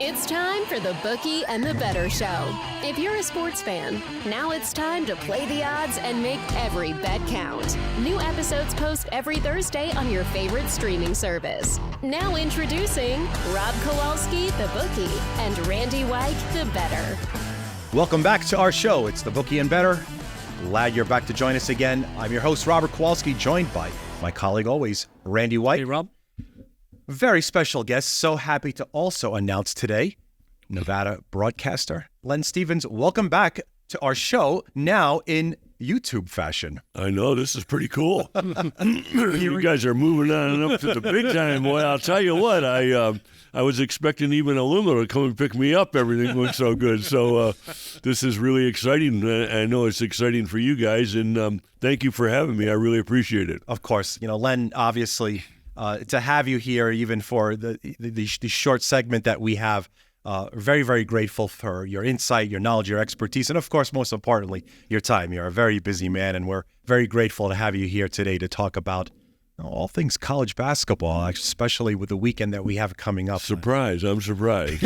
It's time for the Bookie and the Bettor Show. If you're a sports fan, now it's time to play the odds and make every bet count. New episodes post every Thursday on your favorite streaming service. Now introducing Rob Kowalski, the Bookie, and Randy White, the Bettor. Welcome back to our show. It's the Bookie and Bettor. Glad you're back to join us again. I'm your host, Robert Kowalski, joined by my colleague always, Randy White. Hey, Rob. Very special guest. So happy to also announce today, Nevada broadcaster Len Stevens. Welcome back to our show, now in YouTube fashion. I know, this is pretty cool. You guys are moving on up to the big time, boy. I'll tell you what, I was expecting even a limo to come and pick me up. Everything went so good. So this is really exciting. I know it's exciting for you guys, and thank you for having me. I really appreciate it. Of course. You know, Len, obviously, to have you here, even for the short segment that we have, very, very grateful for your insight, your knowledge, your expertise, and of course, most importantly, your time. You're a very busy man, and we're very grateful to have you here today to talk about all things college basketball, especially with the weekend that we have coming up. Surprise, I'm surprised.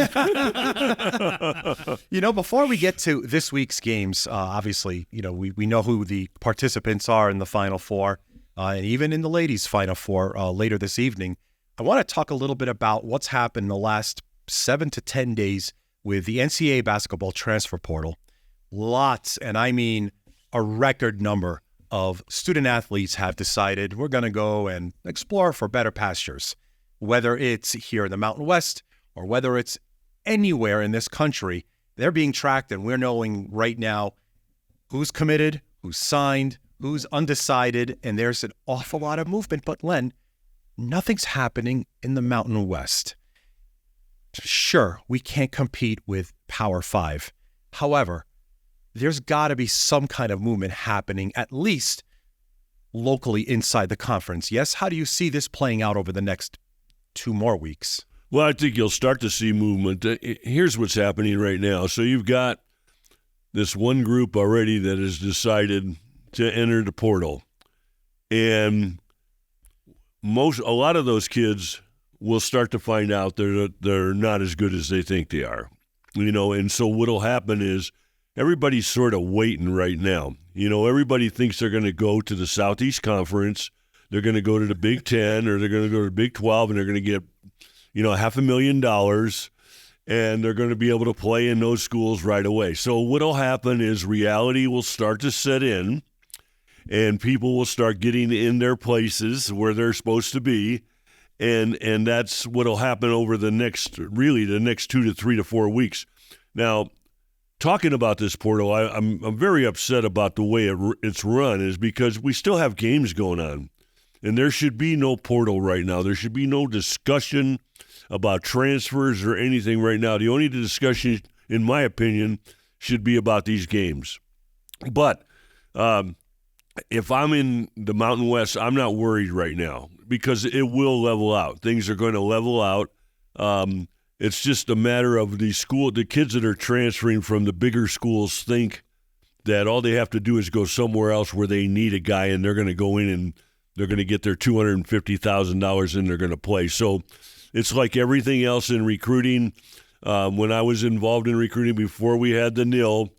You know, before we get to this week's games, obviously, you know, we know who the participants are in the Final Four. And even in the ladies' Final Four later this evening. I want to talk a little bit about what's happened in the last 7 to 10 days with the Ncaa basketball transfer portal. Lots, and I mean a record number of student athletes have decided we're going to go and explore for better pastures, whether it's here in the Mountain West or whether it's anywhere in this country. They're being tracked, and we're knowing right now who's committed, who's signed, who's undecided, and there's an awful lot of movement. But Len, nothing's happening in the Mountain West. Sure, we can't compete with Power 5. However, there's got to be some kind of movement happening, at least locally inside the conference. Yes, how do you see this playing out over the next 2 more weeks? Well, I think you'll start to see movement. Here's what's happening right now. So you've got this one group already that has decided to enter the portal, and a lot of those kids will start to find out they're not as good as they think they are, you know. And so what'll happen is everybody's sort of waiting right now. You know, everybody thinks they're going to go to the Southeast Conference, they're going to go to the Big Ten, or they're going to go to the Big 12, and they're going to get, you know, $500,000, and they're going to be able to play in those schools right away. So what'll happen is reality will start to set in, and people will start getting in their places where they're supposed to be, and that's what'll happen over the next 2 to 3 to 4 weeks. Now, talking about this portal, I'm very upset about the way it's run, is because we still have games going on, and there should be no portal right now. There should be no discussion about transfers or anything right now. The only discussion, in my opinion, should be about these games. But if I'm in the Mountain West, I'm not worried right now because it will level out. Things are going to level out. It's just a matter of the kids that are transferring from the bigger schools think that all they have to do is go somewhere else where they need a guy, and they're going to go in and they're going to get their $250,000 and they're going to play. So it's like everything else in recruiting. When I was involved in recruiting before we had the NIL,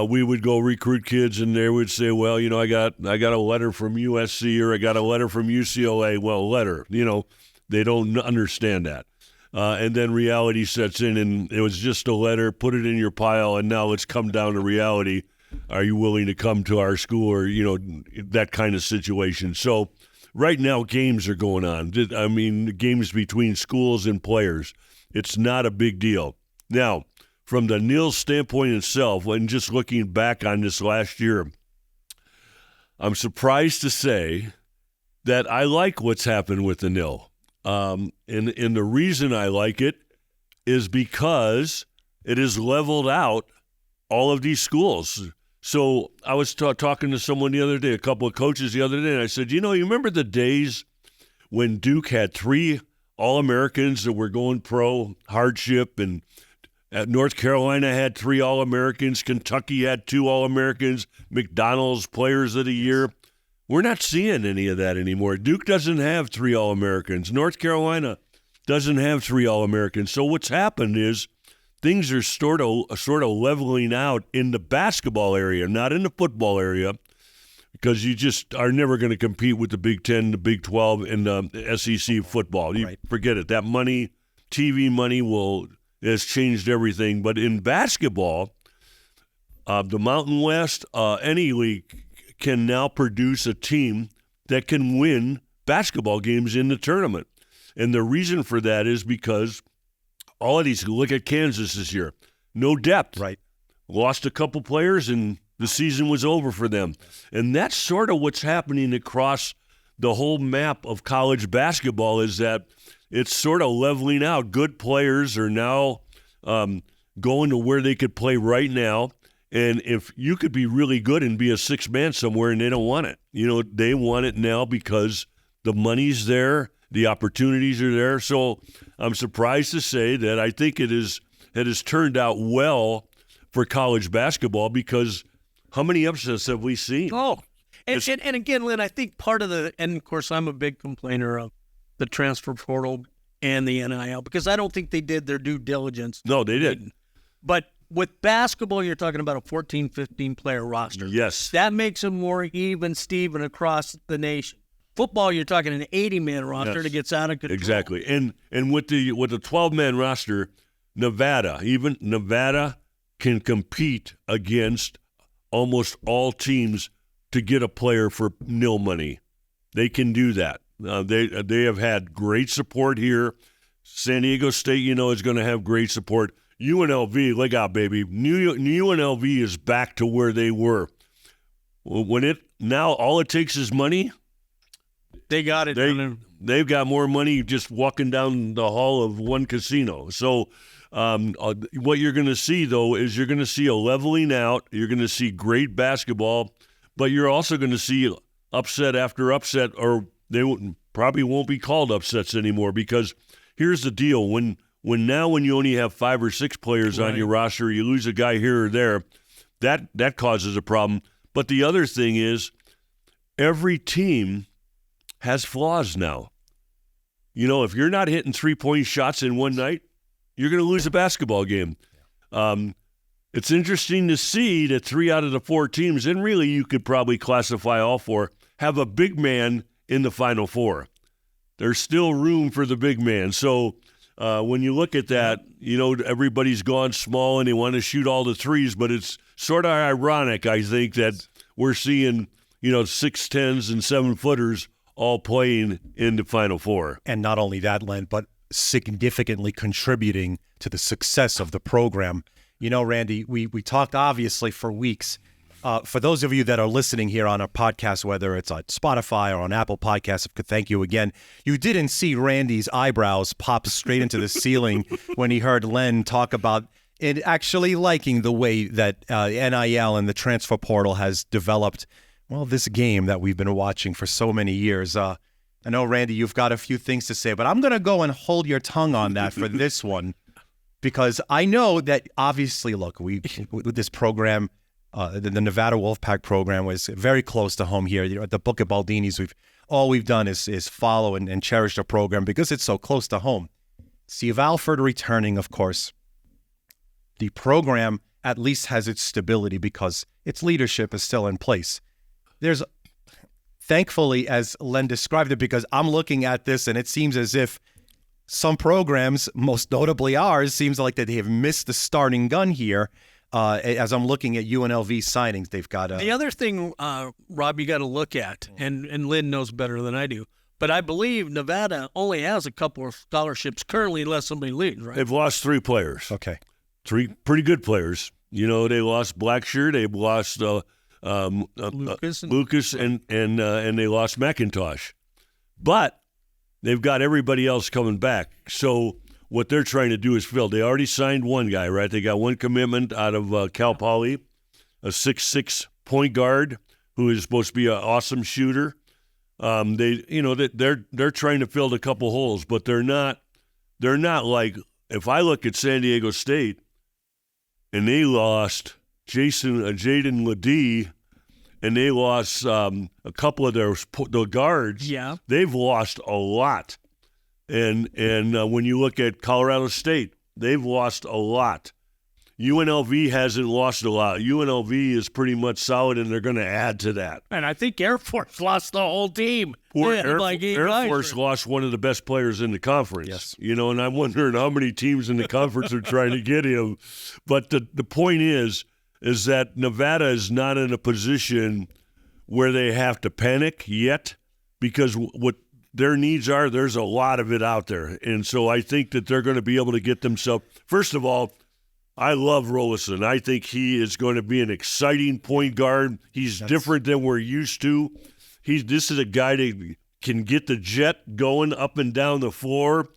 we would go recruit kids, and they would say, well, you know, I got a letter from USC, or I got a letter from UCLA. Well, letter, you know, they don't understand that. And then reality sets in, and it was just a letter, put it in your pile, and now let's come down to reality. Are you willing to come to our school, or, you know, that kind of situation? So right now games are going on. I mean, games between schools and players. It's not a big deal. Now, from the NIL standpoint itself, and just looking back on this last year, I'm surprised to say that I like what's happened with the NIL. And the reason I like it is because it has leveled out all of these schools. So I was talking to someone the other day, a couple of coaches the other day, and I said, you know, you remember the days when Duke had 3 All-Americans that were going pro, hardship, and at North Carolina had 3 All-Americans, Kentucky had 2 All-Americans, McDonald's Players of the Year. We're not seeing any of that anymore. Duke doesn't have 3 All-Americans. North Carolina doesn't have 3 All-Americans. So what's happened is things are sort of leveling out in the basketball area, not in the football area, because you just are never going to compete with the Big Ten, the Big 12, and the SEC football. You forget it. That money, TV money, has changed everything. But in basketball, the Mountain West, any league can now produce a team that can win basketball games in the tournament. And the reason for that is because all of these, look at Kansas this year, no depth. Right. Lost a couple players and the season was over for them. And that's sort of what's happening across the whole map of college basketball, is that it's sort of leveling out. Good players are now going to where they could play right now. And if you could be really good and be a 6-man somewhere and they don't want it, they want it now because the money's there, the opportunities are there. So I'm surprised to say that I think it has turned out well for college basketball, because how many upsets have we seen? Oh, and again, Len, I think part of and of course I'm a big complainer of the transfer portal and the NIL, because I don't think they did their due diligence. No, they didn't. But with basketball, you're talking about a 14, 15-player roster. Yes. That makes them more even, Steven, across the nation. Football, you're talking an 80-man roster that gets out of control. Exactly. And with the 12-man roster, Nevada can compete against almost all teams to get a player for nil money. They can do that. They have had great support here. San Diego State, is going to have great support. UNLV, look out, baby. New UNLV is back to where they were. Now all it takes is money. They got it. They've got more money just walking down the hall of one casino. So what you're going to see, though, is you're going to see a leveling out. You're going to see great basketball, but you're also going to see upset after upset, or they probably won't be called upsets anymore, because here's the deal. When you only have 5 or 6 players on your roster, you lose a guy here or there, that causes a problem. But the other thing is every team has flaws now. If you're not hitting 3-point shots in one night, you're going to lose a basketball game. It's interesting to see that 3 out of the 4 teams, and really you could probably classify all 4, have a big man in the Final Four. There's still room for the big man. So when you look at that, everybody's gone small and they want to shoot all the threes, but it's sort of ironic, I think, that we're seeing, 6'10s and 7-footers all playing in the Final Four. And not only that, Len, but significantly contributing to the success of the program. Randy, we talked obviously for weeks. For those of you that are listening here on our podcast, whether it's on Spotify or on Apple Podcasts, thank you again. You didn't see Randy's eyebrows pop straight into the ceiling when he heard Len talk about it actually liking the way that NIL and the transfer portal has developed, this game that we've been watching for so many years. I know, Randy, you've got a few things to say, but I'm going to go and hold your tongue on that for this one, because I know that obviously, look, with this program, the Nevada Wolfpack program was very close to home here. At the Book of Baldini's, all we've done is follow and cherish the program because it's so close to home. Steve Alford returning, of course. The program at least has its stability because its leadership is still in place. There's, thankfully, as Len described it, because I'm looking at this and it seems as if some programs, most notably ours, seems like that they have missed the starting gun here. As I'm looking at UNLV signings, they've got the other thing, Rob, you got to look at, and Lynn knows better than I do, but I believe Nevada only has a couple of scholarships currently unless somebody leaves, right? They've lost 3 players. Okay. 3 pretty good players. They lost Blackshear, they've lost Lucas, and they lost McIntosh. But they've got everybody else coming back. So what they're trying to do is fill. They already signed one guy, right? They got one commitment out of Cal Poly, a 6'6" point guard who is supposed to be an awesome shooter. They're trying to fill a couple holes, but they're not like, if I look at San Diego State and they lost Jaden Ledee, and they lost a couple of their guards. Yeah, they've lost a lot. And when you look at Colorado State, they've lost a lot. UNLV hasn't lost a lot. UNLV is pretty much solid, and they're going to add to that. And I think Air Force lost the whole team. Air Force lost one of the best players in the conference. Yes. And I'm wondering how many teams in the conference are trying to get him. But the point is that Nevada is not in a position where they have to panic yet, because what their needs are, there's a lot of it out there. And so I think that they're going to be able to get themselves – first of all, I love Rollison. I think he is going to be an exciting point guard. He's different than we're used to. This is a guy that can get the jet going up and down the floor.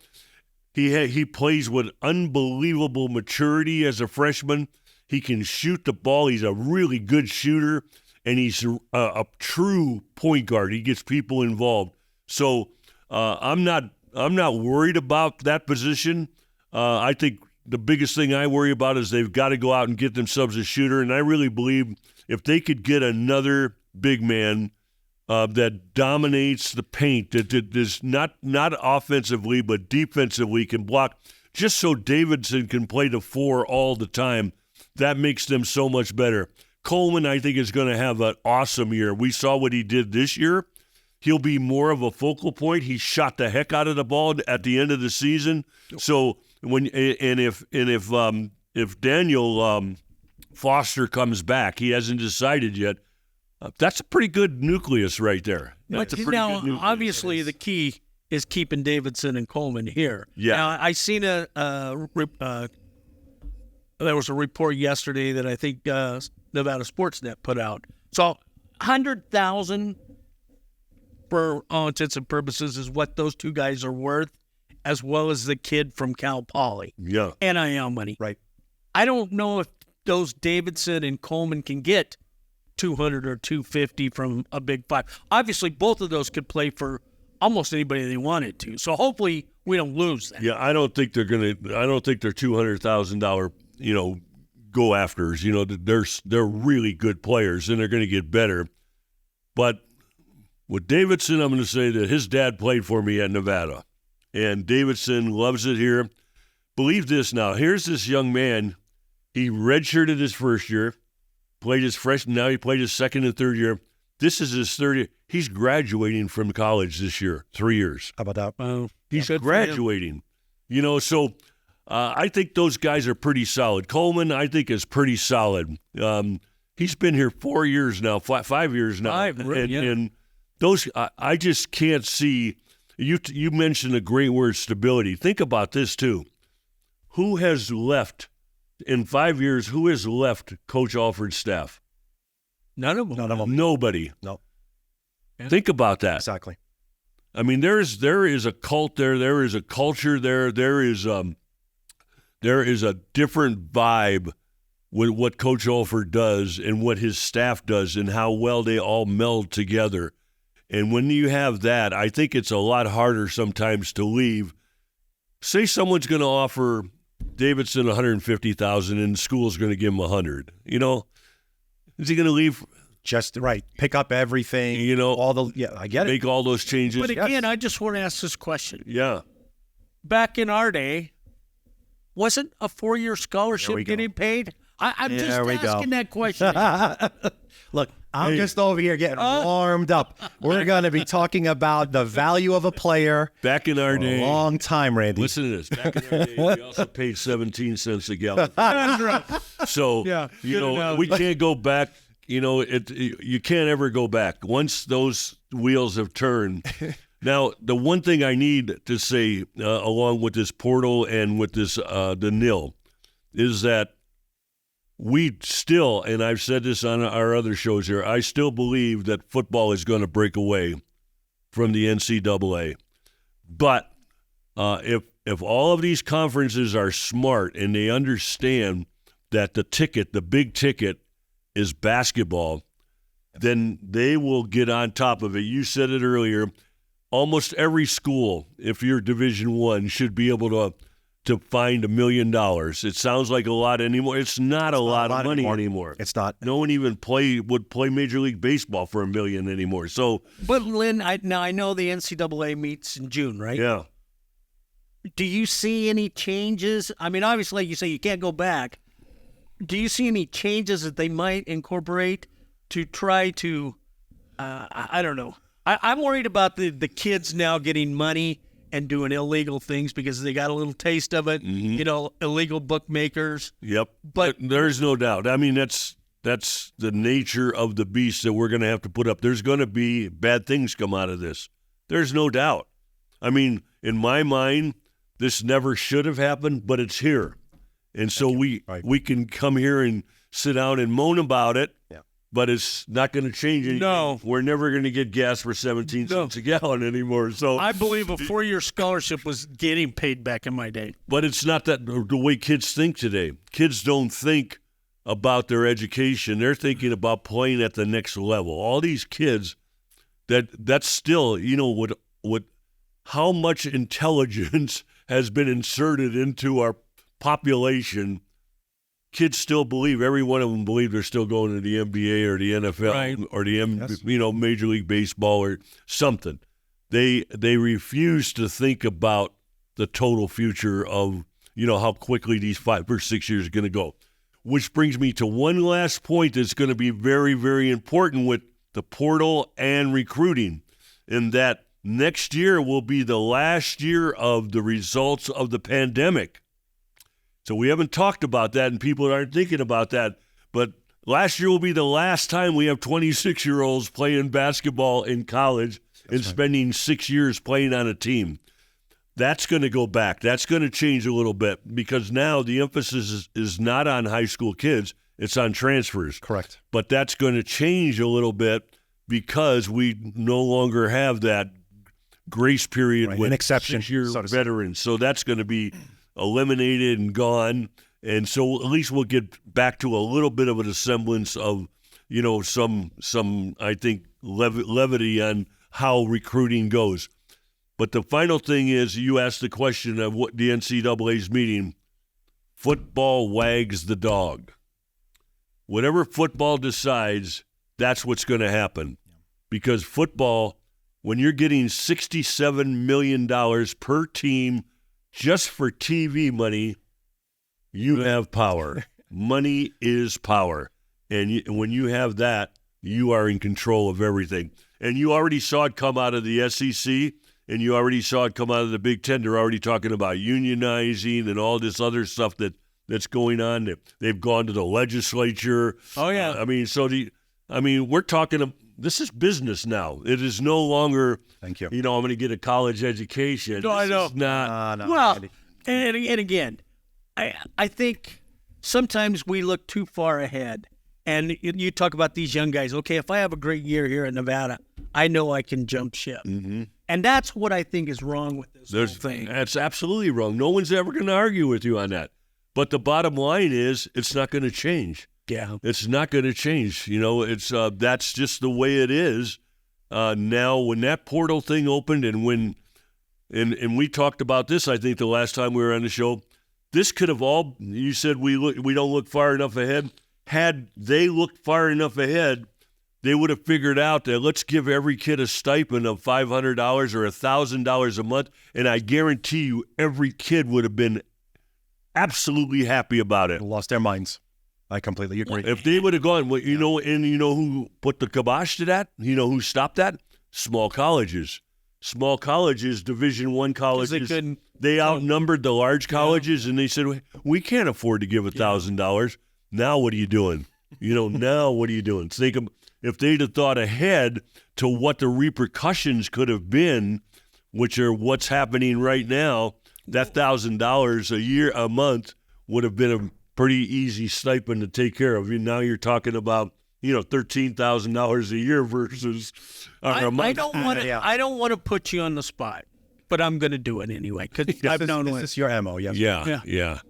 He plays with unbelievable maturity as a freshman. He can shoot the ball. He's a really good shooter, and he's a true point guard. He gets people involved. So I'm not worried about that position. I think the biggest thing I worry about is they've got to go out and get themselves a shooter, and I really believe if they could get another big man that dominates the paint, that is not offensively but defensively can block, just so Davidson can play the 4 all the time, that makes them so much better. Coleman, I think, is going to have an awesome year. We saw what he did this year. He'll be more of a focal point. He shot the heck out of the ball at the end of the season. So if Daniel Foster comes back, he hasn't decided yet. That's a pretty good nucleus right there. That's a pretty good nucleus. Obviously, the key is keeping Davidson and Coleman here. Yeah. Now, I seen there was a report yesterday that I think Nevada Sportsnet put out. So, 100,000 for all intents and purposes is what those two guys are worth, as well as the kid from Cal Poly. Yeah. NIL money. Right. I don't know if those Davidson and Coleman can get 200 or 250 from a Big Five. Obviously, both of those could play for almost anybody they wanted to. So hopefully we don't lose that. Yeah, I don't think they're $200,000, go afters. They're really good players, and they're going to get better. But with Davidson, I'm going to say that his dad played for me at Nevada, and Davidson loves it here. Believe this now. Here's this young man. He redshirted his first year, played his freshman. Now he played his second and third year. This is his third year. He's graduating from college this year, 3 years. How about that? He's graduating. So I think those guys are pretty solid. Coleman, I think, is pretty solid. He's been here 4 years now, 5 years now. And those, I just can't see. You mentioned a great word, stability. Think about this, too. Who has left in 5 years? Who has left Coach Alford's staff? None of them. Nobody. No. Yeah. Think about that. Exactly. I mean, there is a cult there. There is a culture there. There is a different vibe with what Coach Alford does and what his staff does and how well they all meld together. And when you have that, I think it's a lot harder sometimes to leave. Say someone's going to offer Davidson $150,000 and the school's going to give him $100,000. Is he going to leave? Just right. Pick up everything. I get it. Make all those changes. But again, I just want to ask this question. Yeah. Back in our day, wasn't a 4-year scholarship getting paid? I'm just asking that question. Look, I'm just over here getting warmed up. We're going to be talking about the value of a player. Back in our day. A long time, Randy. Listen to this. Back in our day, we also paid 17 cents a gallon. So, we can't go back. You can't ever go back. Once those wheels have turned. Now, the one thing I need to say along with this portal and with this the NIL is that we still, and I've said this on our other shows here, I still believe that football is going to break away from the NCAA. But if all of these conferences are smart and they understand that the big ticket is basketball, then they will get on top of it. You said it earlier. Almost every school, if you're Division I, should be able to find $1 million. It sounds like a lot anymore. It's not a lot of money anymore. It's not. No one even would play Major League Baseball for $1 million anymore. So, but Len, I know the NCAA meets in June, right? Yeah. Do you see any changes? I mean, obviously, like you say, you can't go back. Do you see any changes that they might incorporate to try to, I don't know. I'm worried about the kids now getting money and doing illegal things because they got a little taste of it, illegal bookmakers. Yep. But there's no doubt. I mean, that's the nature of the beast that we're going to have to put up. There's going to be bad things come out of this. There's no doubt. I mean, in my mind, this never should have happened, but it's here. And so we can come here and sit down and moan about it, but it's not going to change anything. No. We're never going to get gas for 17 cents a gallon anymore. So I believe a 4-year scholarship was getting paid back in my day. But it's not that the way kids think today. Kids don't think about their education. They're thinking about playing at the next level. All these kids, that's still, what how much intelligence has been inserted into our population. Kids still believe, every one of them believe they're still going to the NBA or the NFL or the Major League Baseball or something. They refuse to think about the total future of, how quickly these 5 or 6 years are going to go. Which brings me to one last point that's going to be very, very important with the portal and recruiting, in that next year will be the last year of the results of the pandemic. So we haven't talked about that, and people aren't thinking about that. But last year will be the last time we have 26-year-olds playing basketball in college spending 6 years playing on a team. That's going to go back. That's going to change a little bit because now the emphasis is not on high school kids. It's on transfers. Correct. But that's going to change a little bit because we no longer have that grace period with an exception, 6-year veterans. So that's going to be eliminated and gone. And so at least we'll get back to a little bit of a semblance of, some I think, levity on how recruiting goes. But the final thing is, you asked the question of what the NCAA's meeting, football wags the dog. Whatever football decides, that's what's going to happen. Because football, when you're getting $67 million per team just for TV money, you have power. Money is power. And when you have that, you are in control of everything. And you already saw it come out of the SEC, and you already saw it come out of the Big Ten. They're already talking about unionizing and all this other stuff that's going on. They've gone to the legislature. Oh, yeah. We're talking this is business now. It is no longer, thank you. I'm going to get a college education. No, I know. No. Well, and again, I think sometimes we look too far ahead. And you talk about these young guys. Okay, if I have a great year here in Nevada, I know I can jump ship. Mm-hmm. And that's what I think is wrong with this whole thing. That's absolutely wrong. No one's ever going to argue with you on that. But the bottom line is it's not going to change. Yeah. It's not going to change. It's that's just the way it is. Now, when that portal thing opened and we talked about this, I think the last time we were on the show, this could have all, you said we don't look far enough ahead. Had they looked far enough ahead, they would have figured out that let's give every kid a stipend of $500 or $1,000 a month, and I guarantee you every kid would have been absolutely happy about it. Lost their minds. I completely agree. If they would have gone, well, you know who put the kibosh to that? You know who stopped that? Small colleges. Small colleges, Division I colleges, they outnumbered the large colleges, and they said, we can't afford to give $1,000. Now what are you doing? Now what are you doing? Think of, if they'd have thought ahead to what the repercussions could have been, which are what's happening right now, that $1,000 a month would have been a pretty easy stipend to take care of. Now you're talking about $13,000 a year versus a month. I don't want to put you on the spot, but I'm going to do it anyway because I've known this is your MO. Yes. Yeah.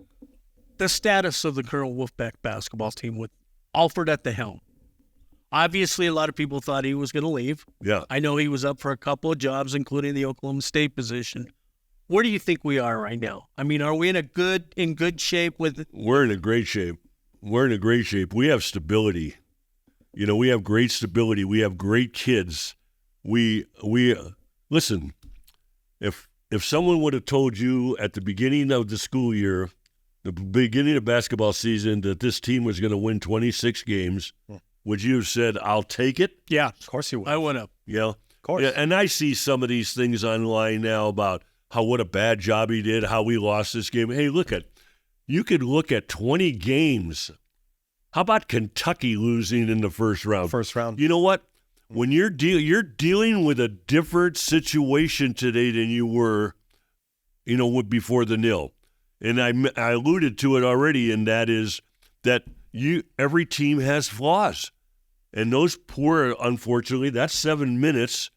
The status of the current Wolfpack basketball team with Alford at the helm. Obviously, a lot of people thought he was going to leave. Yeah. I know he was up for a couple of jobs, including the Oklahoma State position. Where do you think we are right now? I mean, are we in good shape with? We're in a great shape. We have stability. We have great stability. We have great kids. We listen. If if someone would have told you at the beginning of the school year, the beginning of basketball season, that this team was going to win 26 games, would you have said, I'll take it? Yeah. Of course you would. I would have. Yeah. Of course. Yeah, and I see some of these things online now about what a bad job he did, how we lost this game. Hey, you could look at 20 games. How about Kentucky losing in the first round? First round. You know what? When you're dealing with a different situation today than you were, before the nil. And I alluded to it already, and that is that every team has flaws. And those poor, unfortunately, that's 7 minutes.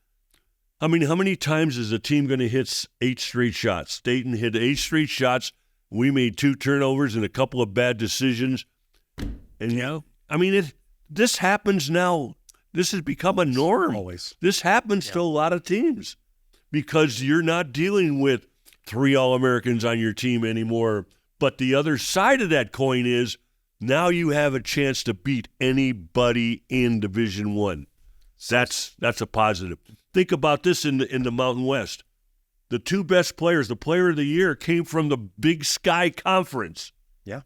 I mean, how many times is a team going to hit 8 straight shots? Dayton hit 8 straight shots. We made 2 turnovers and a couple of bad decisions. And, this happens now. This has become a norm. Always. This happens to a lot of teams because you're not dealing with 3 All-Americans on your team anymore. But the other side of that coin is now you have a chance to beat anybody in Division I. That's a positive. Think about this in the Mountain West. The 2 best players, the player of the year, came from the Big Sky Conference. Yeah.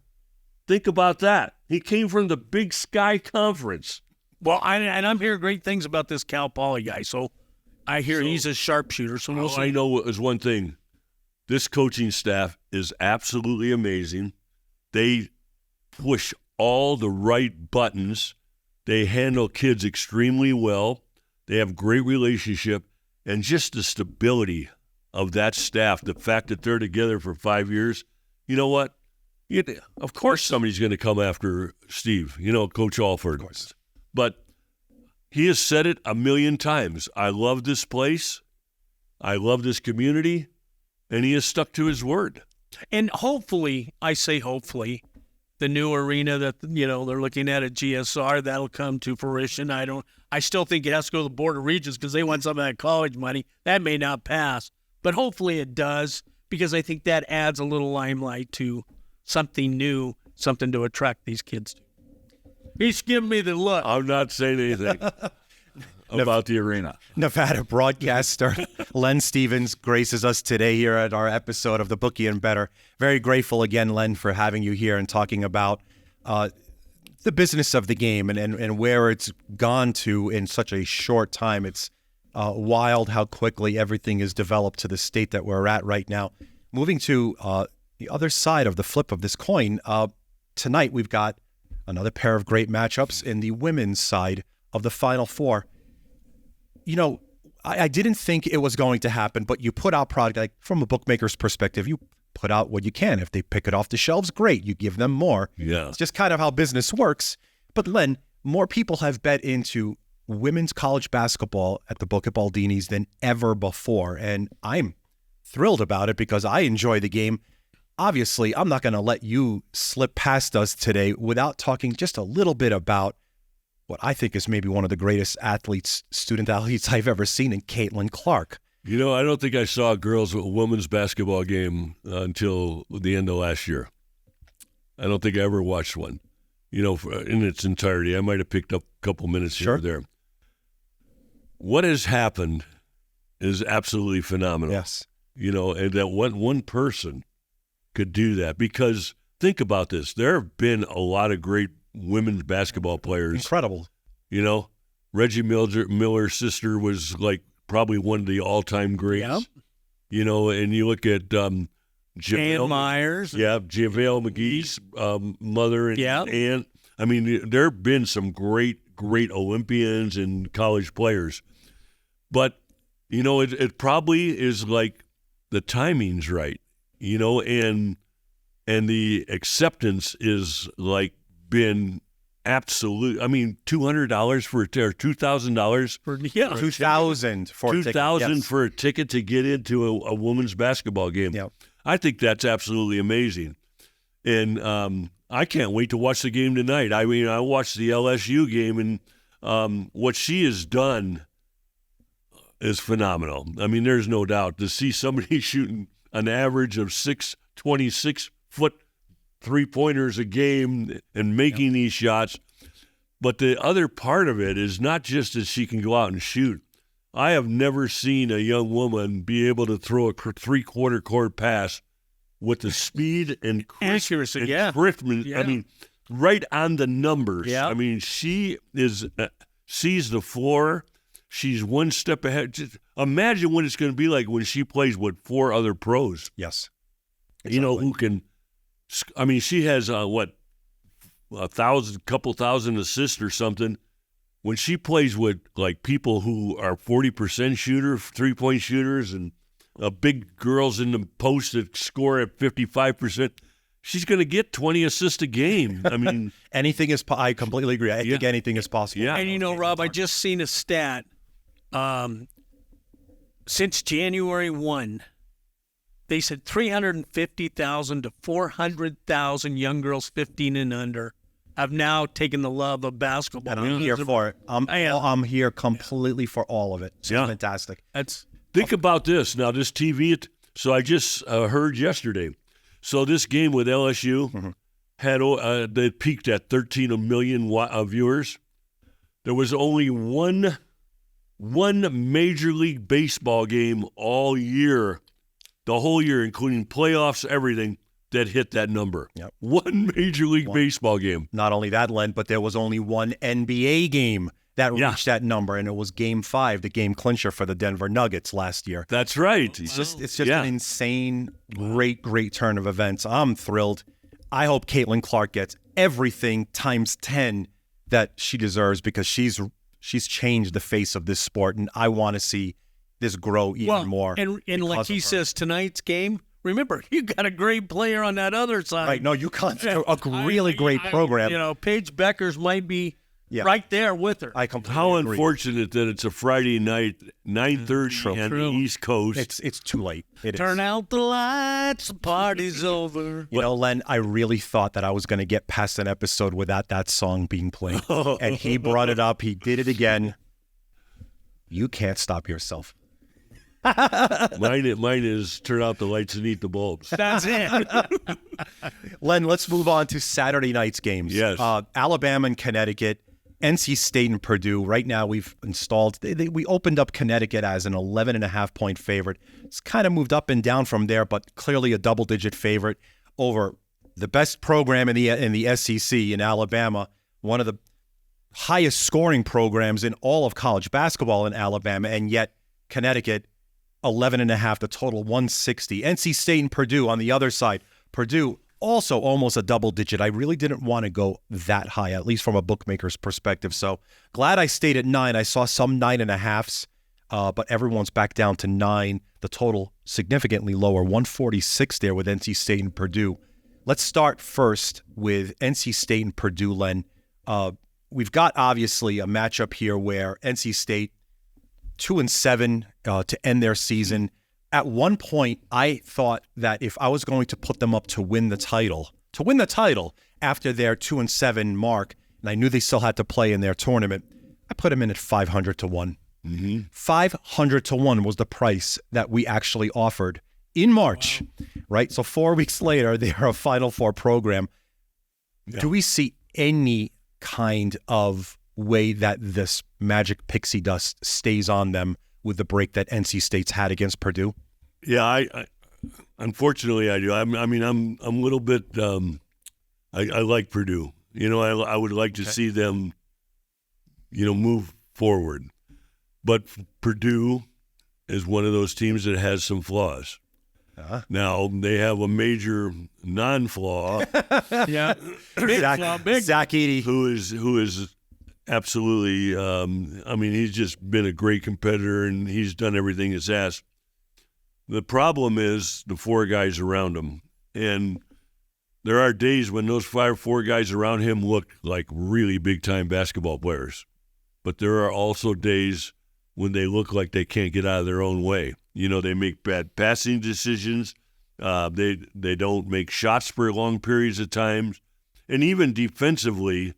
Think about that. He came from the Big Sky Conference. Well, I'm hearing great things about this Cal Poly guy. So I hear he's a sharpshooter. So we'll see. I know is one thing. This coaching staff is absolutely amazing. They push all the right buttons. They handle kids extremely well. They have great relationship. And just the stability of that staff, the fact that they're together for 5 years, you know what? Of course somebody's going to come after Steve, Coach Alford. Of course. But he has said it a million times. I love this place. I love this community. And he has stuck to his word. And hopefully, I say hopefully, the new arena that, they're looking at GSR, that'll come to fruition. I still think it has to go to the Board of Regents because they want some of that college money. That may not pass. But hopefully it does because I think that adds a little limelight to something new, something to attract these kids to. He's giving me the look. I'm not saying anything about the arena. Nevada broadcaster Len Stevens graces us today here at our episode of the Bookie and Bettor. Very grateful again, Len, for having you here and talking about the business of the game and where it's gone to in such a short time. It's wild how quickly everything is developed to the state that we're at right now. Moving to the other side of the flip of this coin, tonight we've got another pair of great matchups in the women's side of the Final Four. I didn't think it was going to happen, but you put out product, like from a bookmaker's perspective, you put out what you can. If they pick it off the shelves, great. You give them more. Yeah. It's just kind of how business works. But Len, more people have bet into women's college basketball at the book at Baldini's than ever before. And I'm thrilled about it because I enjoy the game. Obviously, I'm not going to let you slip past us today without talking just a little bit about what I think is maybe one of the greatest student athletes I've ever seen in Caitlin Clark. I don't think I saw a women's basketball game until the end of last year. I don't think I ever watched one, in its entirety. I might have picked up a couple minutes here or there. What has happened is absolutely phenomenal. Yes. And that one person could do that, because think about this. There have been a lot of great women's basketball players. Incredible. Reggie Miller's sister was probably one of the all-time greats. Yep. And you look at JaVale Myers. Yeah, JaVale McGee's mother and aunt. I mean, there have been some great Olympians and college players. But, it probably is the timing's right. And the acceptance is been absolute. I mean, $200 for $2,000 for $2,000 for a ticket to get into a women's basketball game. Yep. I think that's absolutely amazing, and I can't wait to watch the game tonight. I mean, I watched the LSU game, and what she has done is phenomenal. I mean, there's no doubt to see somebody shooting an average of 26-foot three-pointers a game and making these shots. But the other part of it is not just that she can go out and shoot. I have never seen a young woman be able to throw a three-quarter court pass with the speed and accuracy, crispness. Yeah. I mean, right on the numbers. Yeah. I mean, she is sees the floor. She's one step ahead. Just imagine what it's going to be like when she plays with 4 other pros. Yes. You know, who can – I mean, she has, couple thousand assists or something. When she plays with, like, people who are 40% shooter, three-point shooters, and big girls in the post that score at 55%, she's going to get 20 assists a game. I mean – Anything is I completely agree. I think anything is possible. Yeah. And, Rob, I just seen a stat. Since January 1, they said 350,000 to 400,000 young girls 15 and under have now taken the love of basketball. And I'm here for it. I'm here completely for all of it. It's fantastic. Think about this. Now, this TV, so I just heard yesterday. So this game with LSU had they peaked at 13 million viewers. There was only one Major League Baseball game all year, the whole year, including playoffs, everything, that hit that number. Yep. One Major League Baseball game. Not only that, Len, but there was only one NBA game that reached that number, and it was Game 5, the game clincher for the Denver Nuggets last year. That's right. It's just an insane, great turn of events. I'm thrilled. I hope Caitlin Clark gets everything times 10 that she deserves, because she's changed the face of this sport, and I want to see this grow even more. And like he says, tonight's game, remember, you got a great player on that other side. Right. No, UConn's a really great program. Paige Beckers might be right there with her. I completely How agree. unfortunate that it's a Friday night, 9:30 on the East Coast. It's too late. Turn out the lights, the party's over. Len, I really thought that I was going to get past an episode without that song being played. And he brought it up. He did it again. You can't stop yourself. Mine is turn out the lights and eat the bulbs. That's it. Len, let's move on to Saturday night's games. Yes. Alabama and Connecticut, NC State and Purdue. Right now we've installed we opened up Connecticut as an 11.5-point favorite. It's kind of moved up and down from there, but clearly a double-digit favorite over the best program in the SEC in Alabama, one of the highest scoring programs in all of college basketball in Alabama, and yet Connecticut 11.5, the total 160. NC State and Purdue on the other side. Purdue also almost a double digit. I really didn't want to go that high, at least from a bookmaker's perspective. So glad I stayed at 9. I saw some 9.5s, but everyone's back down to 9. The total significantly lower, 146 there with NC State and Purdue. Let's start first with NC State and Purdue, Len. We've got obviously a matchup here where NC State 2-7 to end their season. At one point, I thought that if I was going to put them up to win the title after their 2-7 mark, and I knew they still had to play in their tournament, I put them in at 500 to 1. 500 to 1 was the price that we actually offered in March, right? So 4 weeks later, they're a Final Four program. Yeah. Do we see any kind of way that this magic pixie dust stays on them with the break that NC State's had against Purdue? Yeah, I unfortunately I do. I'm a little bit. I like Purdue. I would like to see them, move forward. But Purdue is one of those teams that has some flaws. Now they have a major non-flaw. Yeah, Zach Edey, who is absolutely. He's just been a great competitor and he's done everything he's asked. The problem is the 4 guys around him, and there are days when those 4 guys around him look like really big-time basketball players, but there are also days when they look like they can't get out of their own way. They make bad passing decisions. They don't make shots for long periods of time, and even defensively,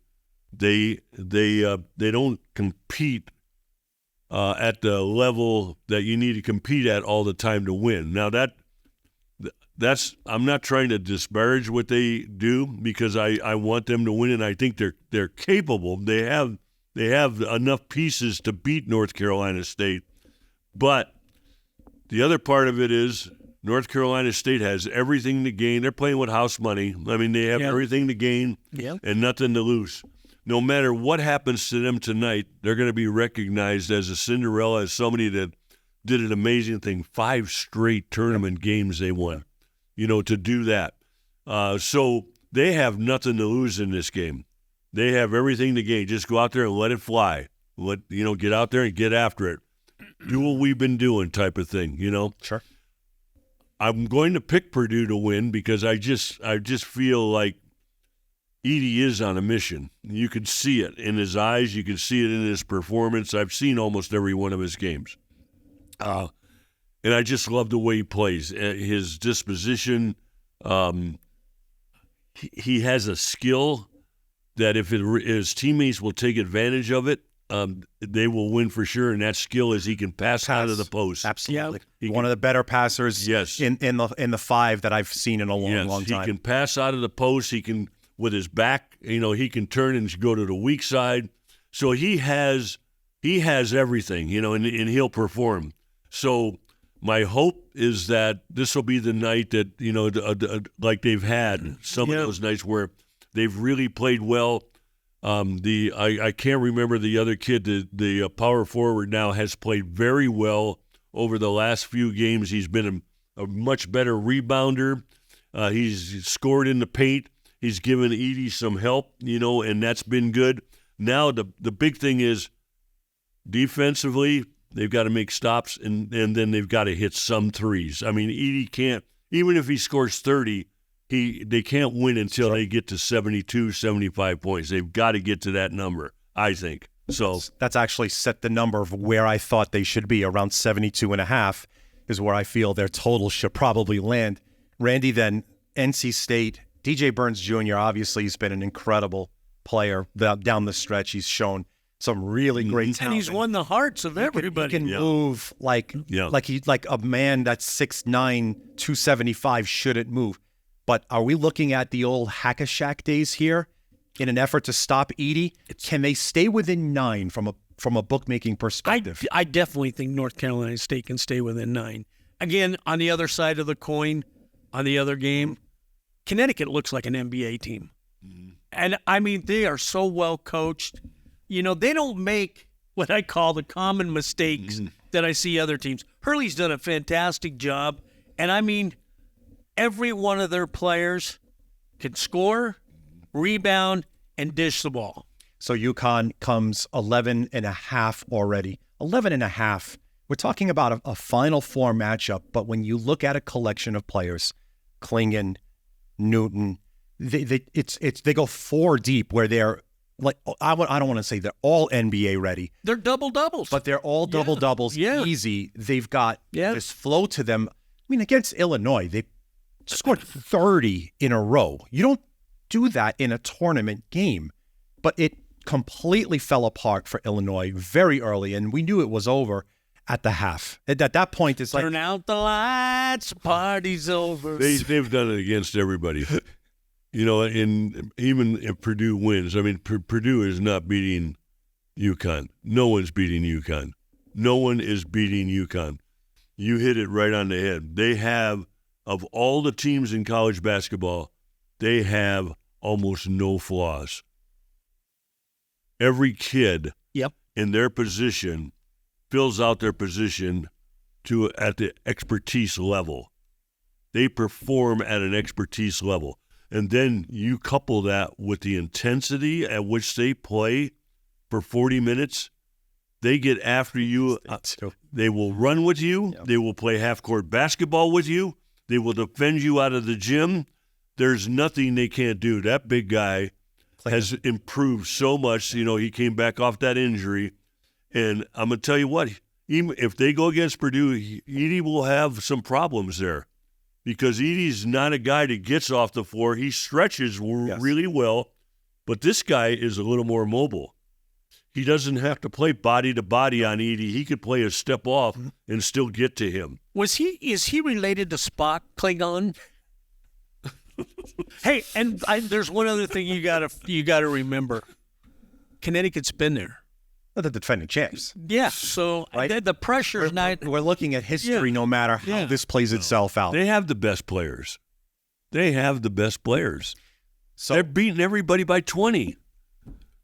they don't compete at the level that you need to compete at all the time to win. Now that's I'm not trying to disparage what they do, because I want them to win, and I think they're capable. They have enough pieces to beat North Carolina State. But the other part of it is North Carolina State has everything to gain. They're playing with house money. I mean, they have everything to gain and nothing to lose. No matter what happens to them tonight, they're going to be recognized as a Cinderella, as somebody that did an amazing thing. 5 straight tournament games they won, to do that. So they have nothing to lose in this game. They have everything to gain. Just go out there and let it fly. Get out there and get after it. Do what we've been doing type of thing, Sure. I'm going to pick Purdue to win because I just feel like Edey is on a mission. You can see it in his eyes. You can see it in his performance. I've seen almost every one of his games. And I just love the way he plays. His disposition, he has a skill that if his teammates will take advantage of it, they will win for sure. And that skill is he can pass out of the post. Absolutely. One of the better passers in the 5 that I've seen in a long time. He can pass out of the post. He can, with his back, he can turn and go to the weak side. So he has everything, and he'll perform. So my hope is that this will be the night that, like they've had some of those nights where they've really played well. I can't remember the other kid, the power forward now has played very well over the last few games. He's been a much better rebounder. He's scored in the paint. He's given Edey some help, and that's been good. Now the big thing is defensively, they've got to make stops, and then they've got to hit some threes. I mean, Edey can't, even if he scores 30, they can't win until they get to 72, 75 points. They've got to get to that number, I think. So that's actually set the number of where I thought they should be. Around 72.5 is where I feel their total should probably land. Randy, then NC State, DJ Burns Jr., obviously he's been an incredible player down the stretch. He's shown some really great talent. And he's won the hearts of everybody. He can move like a man that's 6'9", 275 shouldn't move. But are we looking at the old hack-a-shack days here in an effort to stop Edey? Can they stay within 9 from a bookmaking perspective? I definitely think North Carolina State can stay within 9. Again, on the other side of the coin, on the other game, Connecticut looks like an NBA team. Mm-hmm. And, I mean, they are so well coached. They don't make what I call the common mistakes that I see other teams. Hurley's done a fantastic job. And, I mean, every one of their players can score, rebound, and dish the ball. So UConn comes 11.5 already. 11.5. We're talking about a Final Four matchup, but when you look at a collection of players, Klingon, Newton, they go 4 deep where they're like, I don't want to say they're all NBA ready. They're double-doubles. But they're all double-doubles, easy. They've got this flow to them. I mean, against Illinois, they scored 30 in a row. You don't do that in a tournament game. But it completely fell apart for Illinois very early, and we knew it was over at the half. At that point, it's like, turn out the lights, party's over. They've done it against everybody. And even if Purdue wins, I mean, Purdue is not beating UConn. No one's beating UConn. No one is beating UConn. You hit it right on the head. They have, of all the teams in college basketball, they have almost no flaws. Every kid in their position fills out their position at the expertise level. They perform at an expertise level. And then you couple that with the intensity at which they play for 40 minutes. They get after you. They will run with you. Yep. They will play half-court basketball with you. They will defend you out of the gym. There's nothing they can't do. That big guy has improved so much. He came back off that injury. And I'm going to tell you what, even if they go against Purdue, Edey will have some problems there. Because Edey's not a guy that gets off the floor. He stretches really well, but this guy is a little more mobile. He doesn't have to play body to body on Edey. He could play a step off and still get to him. Is he related to Spock Klingon? Hey, and there's one other thing you gotta remember. Connecticut's been there. The defending champs. Yeah, so Right? the pressure's not. We're looking at history no matter how this plays itself out. They have the best players. So They're beating everybody by 20.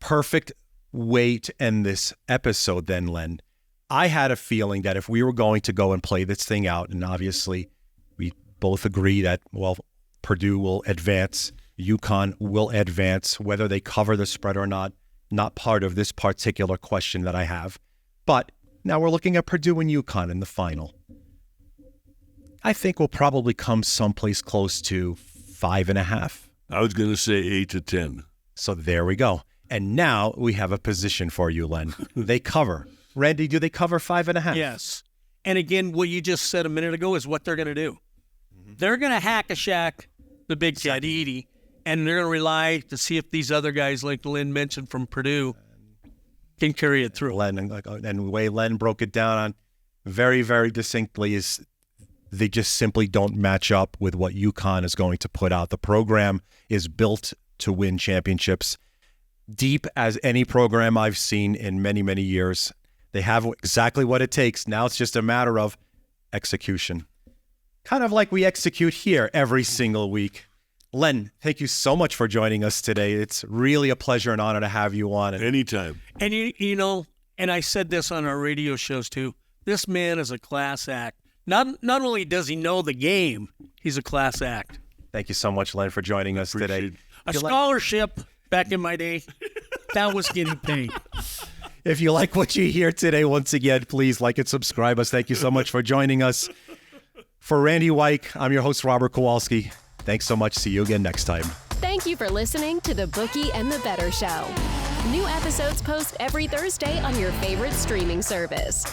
perfect way to end this episode then, Len. I had a feeling that if we were going to go and play this thing out, and obviously we both agree that, well, Purdue will advance, UConn will advance, whether they cover the spread or not part of this particular question that I have. But now we're looking at Purdue and UConn in the final. I think we'll probably come someplace close to 5.5. I was going to say 8 to 10. So there we go. And now we have a position for you, Len. They cover. Randy, do they cover 5.5? Yes. And again, what you just said a minute ago is what they're going to do. They're going to hack a Shack, the big cat, Edie, and they're going to rely to see if these other guys, like Len mentioned from Purdue, can carry it through. Len, and the way Len broke it down on very, very distinctly is they just simply don't match up with what UConn is going to put out. The program is built to win championships. Deep as any program I've seen in many, many years. They have exactly what it takes. Now it's just a matter of execution. Kind of like we execute here every single week. Len, thank you so much for joining us today. It's really a pleasure and honor to have you on. Anytime. And you know, and I said this on our radio shows too, this man is a class act. Not only does he know the game, he's a class act. Thank you so much, Len, for joining us today. A scholarship back in my day, that was getting paid. If you like what you hear today, once again, please like and subscribe us. Thank you so much for joining us. For Randy Wyke, I'm your host, Robert Kowalski. Thanks so much. See you again next time. Thank you for listening to the Bookie and the Bettor Show. New episodes post every Thursday on your favorite streaming service.